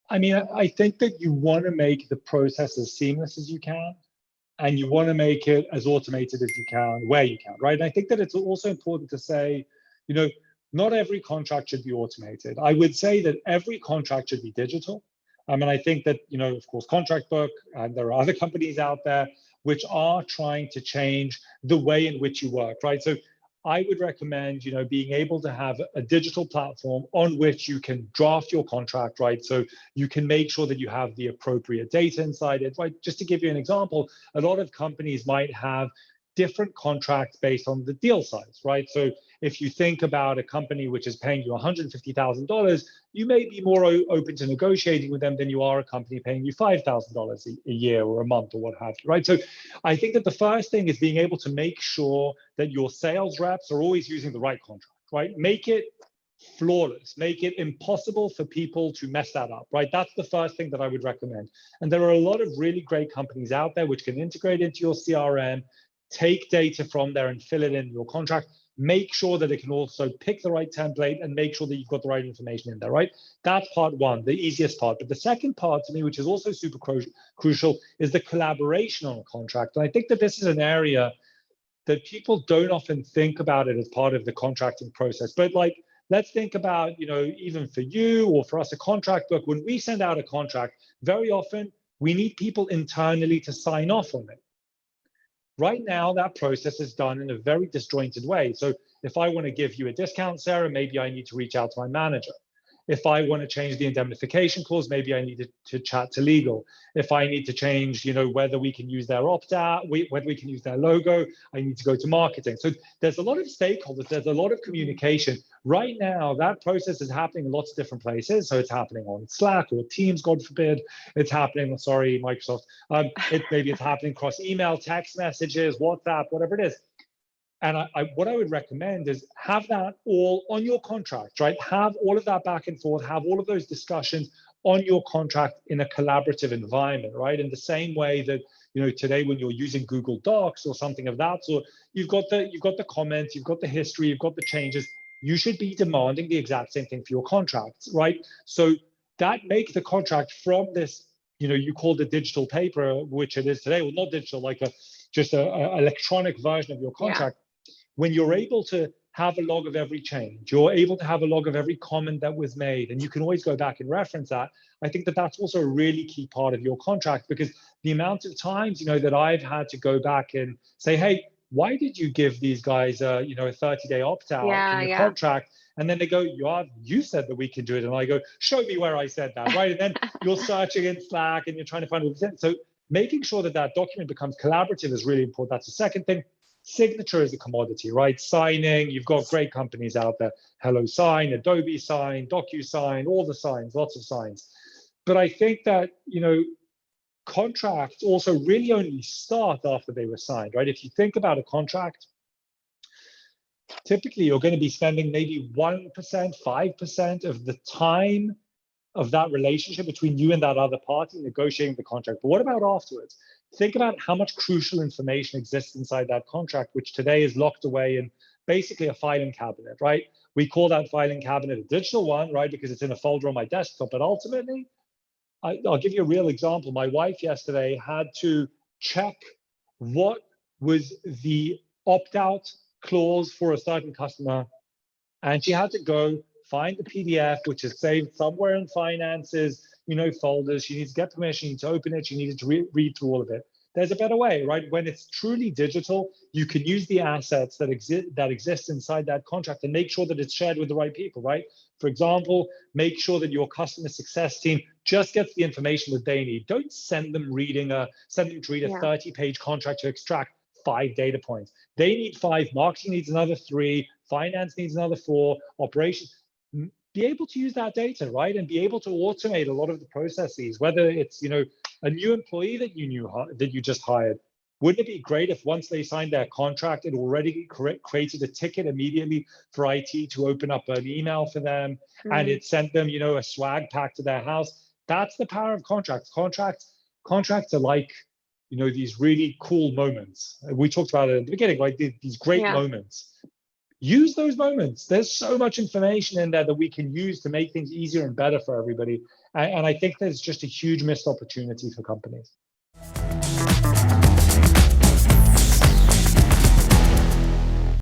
I mean, I think that you want to make the process as seamless as you can, and you want to make it as automated as you can, where you can, right? And I think that it's also important to say, you know, not every contract should be automated. I would say that every contract should be digital. I mean, I think that, you know, of course, Contract Book, and there are other companies out there which are trying to change the way in which you work, right? So I would recommend, you know, being able to have a digital platform on which you can draft your contract, right? So you can make sure that you have the appropriate data inside it, right? Just to give you an example, a lot of companies might have different contracts based on the deal size, right? So if you think about a company which is paying you $150,000, you may be more open to negotiating with them than you are a company paying you $5,000 a year or a month or what have you, right? So I think that the first thing is being able to make sure that your sales reps are always using the right contract, right? Make it flawless, make it impossible for people to mess that up, right? That's the first thing that I would recommend. And there are a lot of really great companies out there which can integrate into your CRM, take data from there and fill it in your contract. Make sure that it can also pick the right template and make sure that you've got the right information in there, right? That's part one, the easiest part. But the second part to me, which is also super crucial, is the collaboration on a contract. And I think that this is an area that people don't often think about it as part of the contracting process. But like, let's think about, you know, even for you or for us, a contract book, when we send out a contract, very often we need people internally to sign off on it. Right now, that process is done in a very disjointed way. So if I want to give you a discount, Sarah, maybe I need to reach out to my manager. If I want to change the indemnification clause, maybe I need to chat to legal. If I need to change, you know, whether we can use their opt-out, whether we can use their logo, I need to go to marketing. So there's a lot of stakeholders, there's a lot of communication. Right now, that process is happening in lots of different places. So it's happening on Slack or Teams, God forbid. It's happening, sorry, Microsoft. Maybe it's happening across email, text messages, WhatsApp, whatever it is. And what I would recommend is have that all on your contract, right? Have all of that back and forth, have all of those discussions on your contract in a collaborative environment, right? In the same way that, you know, today when you're using Google Docs or something of that sort, you've got the comments, you've got the history, you've got the changes. You should be demanding the exact same thing for your contracts, right? So that makes the contract from this, you know, you called it digital paper, which it is today, well, not digital, like just an electronic version of your contract. Yeah. When you're able to have a log of every change, you're able to have a log of every comment that was made, and you can always go back and reference that. I think that that's also a really key part of your contract, because the amount of times, you know, that I've had to go back and say, hey, why did you give these guys, you know, a 30-day opt-out in the contract? And then they go, you said that we can do it. And I go, show me where I said that, right? And then you're searching in Slack and you're trying to find what it said. So making sure that that document becomes collaborative is really important. That's the second thing. Signature is a commodity, right? Signing, you've got great companies out there. Hello Sign, Adobe Sign, DocuSign, all the signs, lots of signs. But I think that, you know, contracts also really only start after they were signed, right? If you think about a contract, typically you're going to be spending maybe 1%, 5% of the time of that relationship between you and that other party negotiating the contract. But what about afterwards? Think about how much crucial information exists inside that contract, which today is locked away in basically a filing cabinet, right? We call that filing cabinet a digital one, right? Because it's in a folder on my desktop. But ultimately, I'll give you a real example. My wife yesterday had to check what was the opt-out clause for a certain customer. And she had to go find the PDF, which is saved somewhere in finances, you know, folders. She needs to get permission, she needs to open it, she needed to read through all of it. There's a better way, right? When it's truly digital, you can use the assets that exist inside that contract and make sure that it's shared with the right people, right? For example, make sure that your customer success team just gets the information that they need. Don't send them to read a 30-page contract to extract 5 data points. They need 5, marketing needs another 3, finance needs another 4, operations. Be able to use that data, right? And be able to automate a lot of the processes, whether it's, you know, a new employee that you just hired. Wouldn't it be great if once they signed their contract, it already created a ticket immediately for IT to open up an email for them, and it sent them, you know, a swag pack to their house? That's the power of contracts. Contracts are like, you know, these really cool moments. We talked about it at the beginning, right? These great moments. Use those moments. There's so much information in there that we can use to make things easier and better for everybody. And I think there's just a huge missed opportunity for companies.